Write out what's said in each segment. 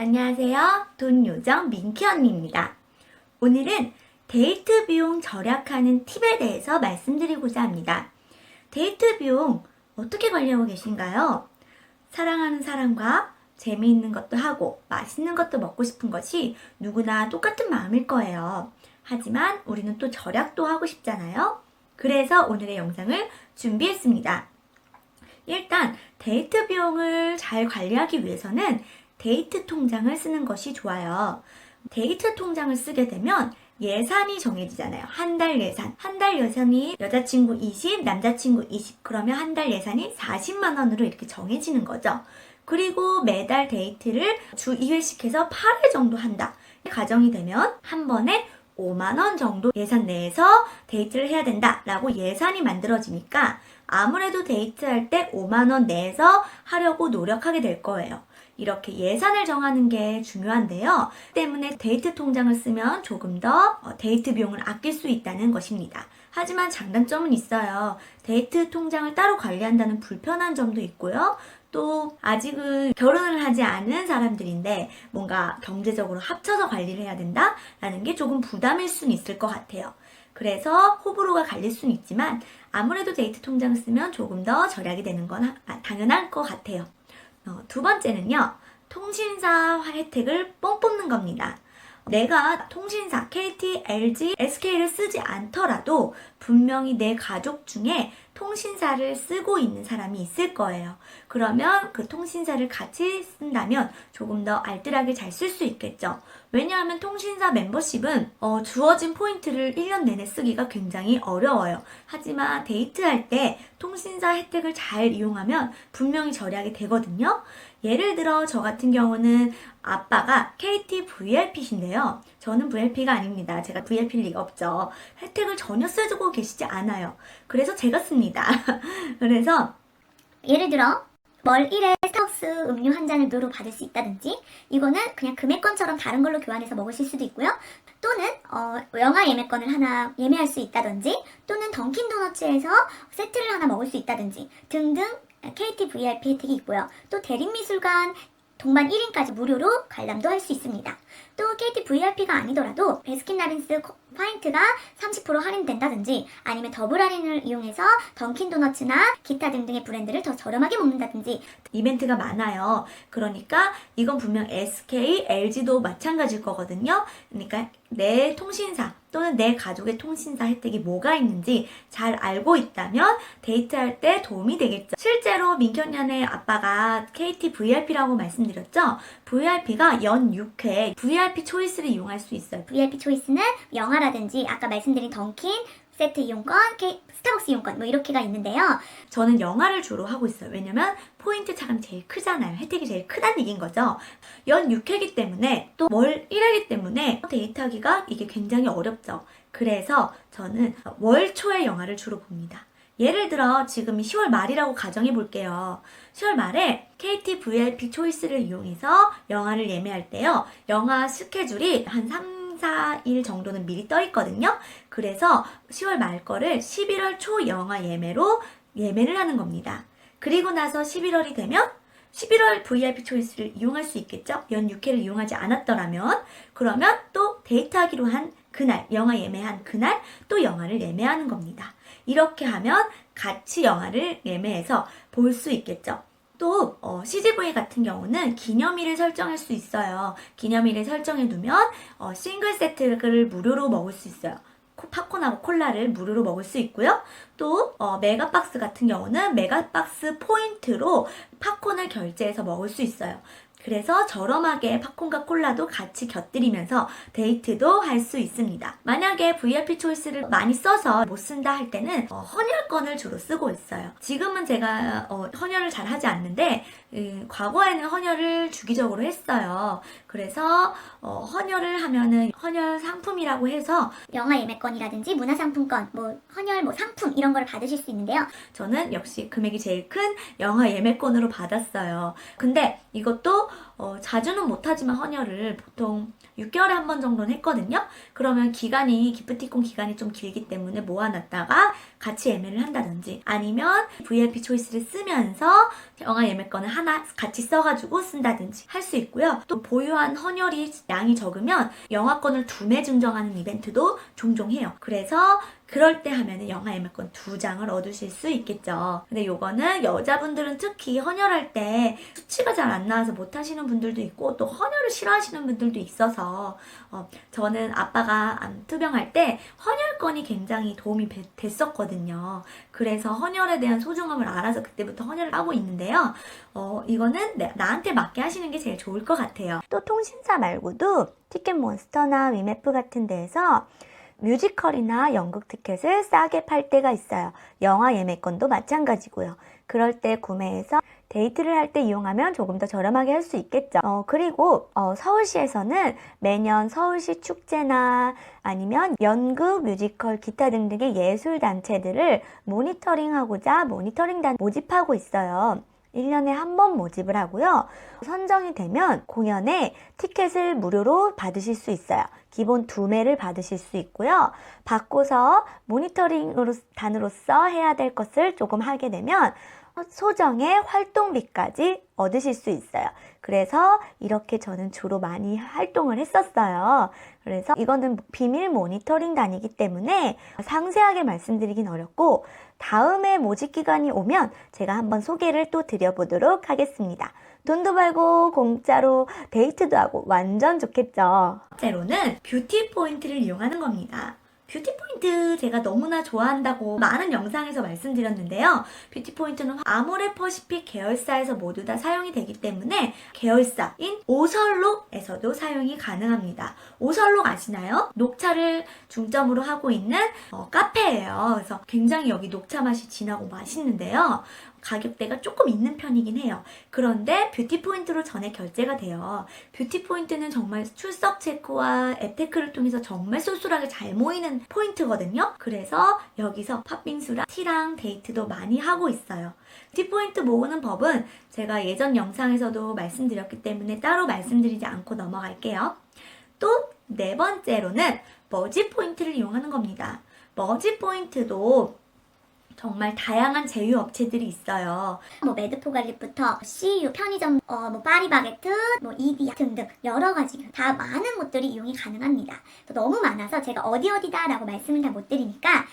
안녕하세요. 돈 요정 민키 언니입니다. 오늘은 데이트 비용 절약하는 팁에 대해서 말씀드리고자 합니다. 데이트 비용 어떻게 관리하고 계신가요? 사랑하는 사람과 재미있는 것도 하고 맛있는 것도 먹고 싶은 것이 누구나 똑같은 마음일 거예요. 하지만 우리는 또 절약도 하고 싶잖아요. 그래서 오늘의 영상을 준비했습니다. 일단 데이트 비용을 잘 관리하기 위해서는 데이트 통장을 쓰는 것이 좋아요. 데이트 통장을 쓰게 되면 예산이 정해지잖아요. 한 달 예산. 한 달 예산이 여자친구 20, 남자친구 20. 그러면 한 달 예산이 40만 원으로 이렇게 정해지는 거죠. 그리고 매달 데이트를 주 2회씩 해서 8회 정도 한다. 가정이 되면 한 번에 5만 원 정도 예산 내에서 데이트를 해야 된다라고 예산이 만들어지니까 아무래도 데이트할 때 5만 원 내에서 하려고 노력하게 될 거예요. 이렇게 예산을 정하는 게 중요한데요. 때문에 데이트 통장을 쓰면 조금 더 데이트 비용을 아낄 수 있다는 것입니다. 하지만 장단점은 있어요. 데이트 통장을 따로 관리한다는 불편한 점도 있고요. 또 아직은 결혼을 하지 않은 사람들인데 뭔가 경제적으로 합쳐서 관리를 해야 된다라는 게 조금 부담일 수는 있을 것 같아요. 그래서 호불호가 갈릴 수는 있지만 아무래도 데이트 통장을 쓰면 조금 더 절약이 되는 건 당연할 것 같아요. 두 번째는요, 통신사 혜택을 뽕 뽑는 겁니다. 내가 통신사 KT, LG, SK를 쓰지 않더라도 분명히 내 가족 중에 통신사를 쓰고 있는 사람이 있을 거예요. 그러면 그 통신사를 같이 쓴다면 조금 더 알뜰하게 잘 쓸 수 있겠죠. 왜냐하면 통신사 멤버십은 주어진 포인트를 1년 내내 쓰기가 굉장히 어려워요. 하지만 데이트할 때 통신사 혜택을 잘 이용하면 분명히 절약이 되거든요. 예를 들어 저 같은 경우는 아빠가 KT VIP신데요. 저는 VIP가 아닙니다. 제가 VIP일 리가 없죠. 혜택을 전혀 써주고 계시지 않아요. 그래서 제가 씁니다. 그래서 예를 들어 멀 1회 스타벅스 음료 한 잔을 무료로 받을 수 있다든지, 이거는 그냥 금액권처럼 다른 걸로 교환해서 먹으실 수도 있고요. 또는 영화 예매권을 하나 예매할 수 있다든지, 또는 던킨 도너츠에서 세트를 하나 먹을 수 있다든지 등등 KT VIP 혜택이 있고요. 또 대림미술관 동반 1인까지 무료로 관람도 할 수 있습니다. 또 KT VIP가 아니더라도 베스킨라빈스 파인트가 30% 할인된다든지, 아니면 더블 할인을 이용해서 던킨도너츠나 기타 등등의 브랜드를 더 저렴하게 먹는다든지 이벤트가 많아요. 그러니까 이건 분명 SK, LG도 마찬가지일 거거든요. 그러니까 내 통신사 또는 내 가족의 통신사 혜택이 뭐가 있는지 잘 알고 있다면 데이트할 때 도움이 되겠죠. 실제로 민경년의 아빠가 KT VIP라고 말씀드렸죠. VIP가 연 6회 VIP 초이스를 이용할 수 있어요. VIP 초이스는 영화라든지 아까 말씀드린 던킨 세트 이용권, 스타벅스 이용권 뭐 이렇게가 있는데요. 저는 영화를 주로 하고 있어요. 왜냐면 포인트 차감이 제일 크잖아요. 혜택이 제일 크다는 얘기인 거죠. 연 6회이기 때문에 또 월 1회이기 때문에 데이트하기가 이게 굉장히 어렵죠. 그래서 저는 월 초에 영화를 주로 봅니다. 예를 들어 지금이 10월 말이라고 가정해 볼게요. 10월 말에 KT VIP 초이스를 이용해서 영화를 예매할 때요. 영화 스케줄이 한 4일 정도는 미리 떠 있거든요. 그래서 10월 말 거를 11월 초 영화 예매로 예매를 하는 겁니다. 그리고 나서 11월이 되면 11월 VIP 초이스를 이용할 수 있겠죠? 연 6회를 이용하지 않았더라면. 그러면 또 데이트하기로 한 그날, 영화 예매한 그날 또 영화를 예매하는 겁니다. 이렇게 하면 같이 영화를 예매해서 볼 수 있겠죠. 또 CGV 같은 경우는 기념일을 설정할 수 있어요. 기념일을 설정해 두면 싱글 세트를 무료로 먹을 수 있어요. 팝콘하고 콜라를 무료로 먹을 수 있고요. 또 메가박스 같은 경우는 메가박스 포인트로 팝콘을 결제해서 먹을 수 있어요. 그래서 저렴하게 팝콘과 콜라도 같이 곁들이면서 데이트도 할 수 있습니다. 만약에 VIP 초이스를 많이 써서 못 쓴다 할 때는 헌혈권을 주로 쓰고 있어요. 지금은 제가 헌혈을 잘 하지 않는데 과거에는 헌혈을 주기적으로 했어요. 그래서 헌혈을 하면은 헌혈 상품이라고 해서 영화 예매권이라든지 문화상품권, 헌혈 상품 이런 걸 받으실 수 있는데요. 저는 역시 금액이 제일 큰 영화 예매권으로 받았어요. 근데 이것도 자주는 못하지만 헌혈을 보통 6개월에 한 번 정도는 했거든요. 그러면 기프티콘 기간이 좀 길기 때문에 모아놨다가 같이 예매를 한다든지, 아니면 VIP 초이스를 쓰면서 영아 예매권을 하나 같이 써가지고 쓴다든지 할 수 있고요. 또 보유한 헌혈이 양이 적으면 영아권을 2매 증정하는 이벤트도 종종 해요. 그래서 그럴 때 하면은 영아 예매권 2장을 얻으실 수 있겠죠. 근데 요거는 여자분들은 특히 헌혈할 때 수치가 잘 안 나와서 못 하시는 분들도 있고, 또 헌혈을 싫어하시는 분들도 있어서 저는 아빠가 투병할 때 헌혈권이 굉장히 도움이 됐었거든요. 그래서 헌혈에 대한 소중함을 알아서 그때부터 헌혈을 하고 있는데요. 이거는 나한테 맞게 하시는 게 제일 좋을 것 같아요. 또 통신사 말고도 티켓몬스터나 위메프 같은 데에서 뮤지컬이나 연극 티켓을 싸게 팔 때가 있어요. 영화 예매권도 마찬가지고요. 그럴 때 구매해서 데이트를 할 때 이용하면 조금 더 저렴하게 할 수 있겠죠. 그리고 서울시에서는 매년 서울시 축제나 아니면 연극, 뮤지컬, 기타 등등의 예술단체들을 모니터링하고자 모니터링단 모집하고 있어요. 1년에 한 번 모집을 하고요. 선정이 되면 공연에 티켓을 무료로 받으실 수 있어요. 기본 2매를 받으실 수 있고요. 받고서 모니터링으로 단으로서 해야 될 것을 조금 하게 되면 소정의 활동비까지 얻으실 수 있어요. 그래서 이렇게 저는 주로 많이 활동을 했었어요. 그래서 이거는 비밀 모니터링단이기 때문에 상세하게 말씀드리긴 어렵고, 다음에 모집 기간이 오면 제가 한번 소개를 또 드려보도록 하겠습니다. 돈도 벌고 공짜로 데이트도 하고 완전 좋겠죠. 번째로는 뷰티 포인트를 이용하는 겁니다. 뷰티 포인트 제가 너무나 좋아한다고 많은 영상에서 말씀드렸는데요. 뷰티 포인트는 아모레퍼시픽 계열사에서 모두 다 사용이 되기 때문에 계열사인 오설록에서도 사용이 가능합니다. 오설록 아시나요? 녹차를 중점으로 하고 있는 카페예요. 그래서 굉장히 여기 녹차 맛이 진하고 맛있는데요. 가격대가 조금 있는 편이긴 해요. 그런데 뷰티 포인트로 전에 결제가 돼요. 뷰티 포인트는 정말 출석 체크와 앱 테크를 통해서 정말 쏠쏠하게 잘 모이는 포인트거든요. 그래서 여기서 팥빙수랑 티랑 데이트도 많이 하고 있어요. 뷰티 포인트 모으는 법은 제가 예전 영상에서도 말씀드렸기 때문에 따로 말씀드리지 않고 넘어갈게요. 또 4번째로는 머지 포인트를 이용하는 겁니다. 머지 포인트도 정말 다양한 제휴 업체들이 있어요. 매드포 갈릭부터 CU, 편의점, 파리바게트, 이디야 등등 여러 가지 다 많은 곳들이 이용이 가능합니다. 또 너무 많아서 제가 어디다라고 말씀을 다 못 드리니까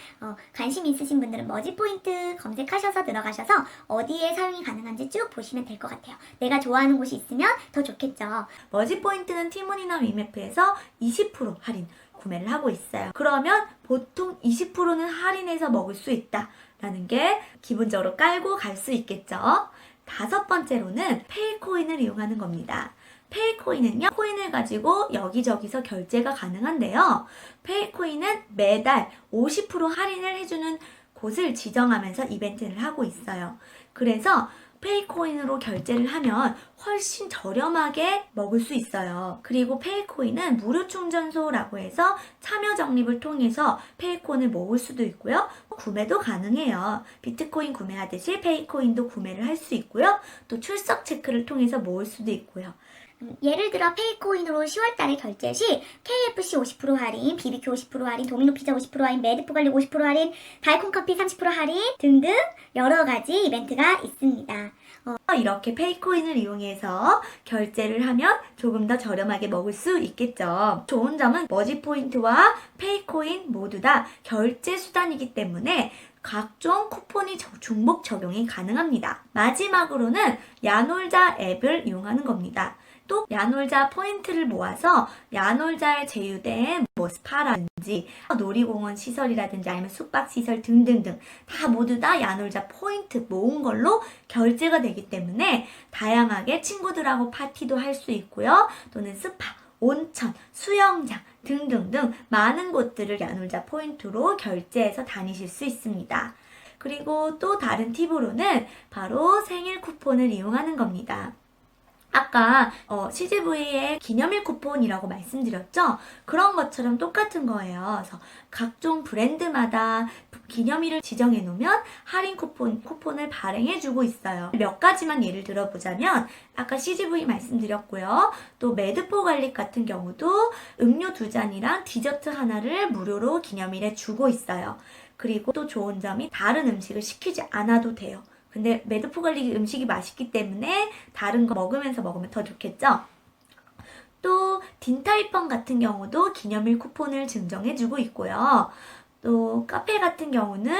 관심 있으신 분들은 머지 포인트 검색하셔서 들어가셔서 어디에 사용이 가능한지 쭉 보시면 될 것 같아요. 내가 좋아하는 곳이 있으면 더 좋겠죠. 머지 포인트는 티몬이나 위메프에서 20% 할인 구매를 하고 있어요. 그러면 보통 20%는 할인해서 먹을 수 있다 라는 게 기본적으로 깔고 갈 수 있겠죠. 5번째로는 페이코인을 이용하는 겁니다. 페이코인은요, 코인을 가지고 여기저기서 결제가 가능한데요. 페이코인은 매달 50% 할인을 해주는 곳을 지정하면서 이벤트를 하고 있어요. 그래서 페이코인으로 결제를 하면 훨씬 저렴하게 먹을 수 있어요. 그리고 페이코인은 무료 충전소라고 해서 참여 적립을 통해서 페이코인을 모을 수도 있고요. 구매도 가능해요. 비트코인 구매하듯이 페이코인도 구매를 할 수 있고요. 또 출석 체크를 통해서 모을 수도 있고요. 예를 들어 페이코인으로 10월달에 결제 시 KFC 50% 할인, BBQ 50% 할인, 도미노 피자 50% 할인, 매드포 갈릭 50% 할인, 달콤 커피 30% 할인 등등 여러 가지 이벤트가 있습니다. 이렇게 페이코인을 이용해서 결제를 하면 조금 더 저렴하게 먹을 수 있겠죠. 좋은 점은 머지 포인트와 페이코인 모두 다 결제 수단이기 때문에 각종 쿠폰이 중복 적용이 가능합니다. 마지막으로는 야놀자 앱을 이용하는 겁니다. 또 야놀자 포인트를 모아서 야놀자에 제휴된 스파라든지 놀이공원 시설이라든지 아니면 숙박시설 등등등 다 모두 다 야놀자 포인트 모은 걸로 결제가 되기 때문에 다양하게 친구들하고 파티도 할 수 있고요. 또는 스파, 온천, 수영장 등등등 많은 곳들을 야놀자 포인트로 결제해서 다니실 수 있습니다. 그리고 또 다른 팁으로는 바로 생일 쿠폰을 이용하는 겁니다. 아까 CGV의 기념일 쿠폰이라고 말씀드렸죠? 그런 것처럼 똑같은 거예요. 그래서 각종 브랜드마다 기념일을 지정해 놓으면 할인 쿠폰을 발행해 주고 있어요. 몇 가지만 예를 들어보자면 아까 CGV 말씀드렸고요. 또 매드포 갈릭 같은 경우도 음료 2잔이랑 디저트 하나를 무료로 기념일에 주고 있어요. 그리고 또 좋은 점이 다른 음식을 시키지 않아도 돼요. 근데 매드포 갈릭 음식이 맛있기 때문에 다른 거 먹으면서 먹으면 더 좋겠죠? 또 딘타이펑 같은 경우도 기념일 쿠폰을 증정해주고 있고요. 또 카페 같은 경우는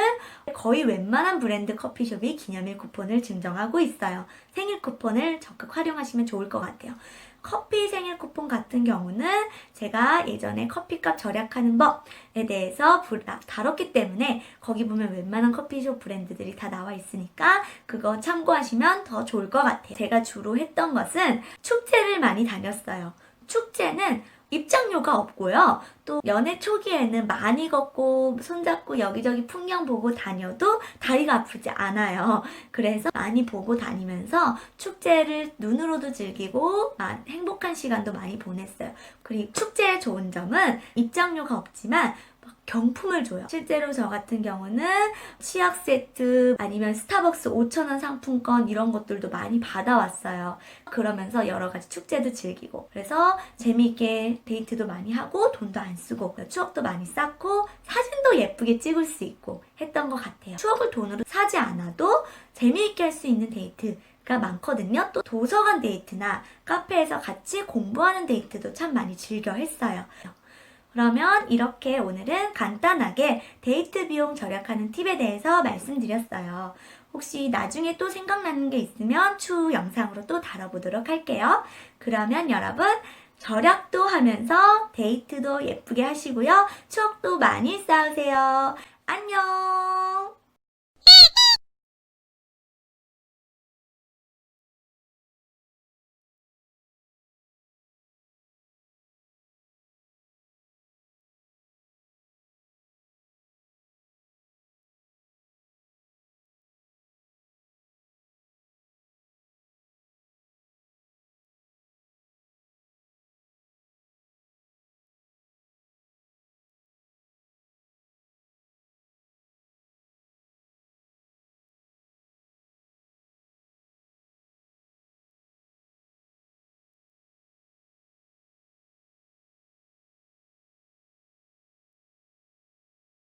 거의 웬만한 브랜드 커피숍이 기념일 쿠폰을 증정하고 있어요. 생일 쿠폰을 적극 활용하시면 좋을 것 같아요. 커피 생일 쿠폰 같은 경우는 제가 예전에 커피값 절약하는 법에 대해서 다뤘기 때문에 거기 보면 웬만한 커피숍 브랜드들이 다 나와 있으니까 그거 참고하시면 더 좋을 것 같아요. 제가 주로 했던 것은 축제를 많이 다녔어요. 축제는 입장료가 없고요. 또 연애 초기에는 많이 걷고 손잡고 여기저기 풍경 보고 다녀도 다리가 아프지 않아요. 그래서 많이 보고 다니면서 축제를 눈으로도 즐기고 행복한 시간도 많이 보냈어요. 그리고 축제의 좋은 점은 입장료가 없지만 경품을 줘요. 실제로 저 같은 경우는 치약 세트 아니면 스타벅스 5,000원 상품권 이런 것들도 많이 받아왔어요. 그러면서 여러 가지 축제도 즐기고 그래서 재미있게 데이트도 많이 하고 돈도 안 쓰고 추억도 많이 쌓고 사진도 예쁘게 찍을 수 있고 했던 것 같아요. 추억을 돈으로 사지 않아도 재미있게 할 수 있는 데이트가 많거든요. 또 도서관 데이트나 카페에서 같이 공부하는 데이트도 참 많이 즐겨 했어요. 그러면 이렇게 오늘은 간단하게 데이트 비용 절약하는 팁에 대해서 말씀드렸어요. 혹시 나중에 또 생각나는 게 있으면 추후 영상으로 또 다뤄보도록 할게요. 그러면 여러분 절약도 하면서 데이트도 예쁘게 하시고요. 추억도 많이 쌓으세요. 안녕!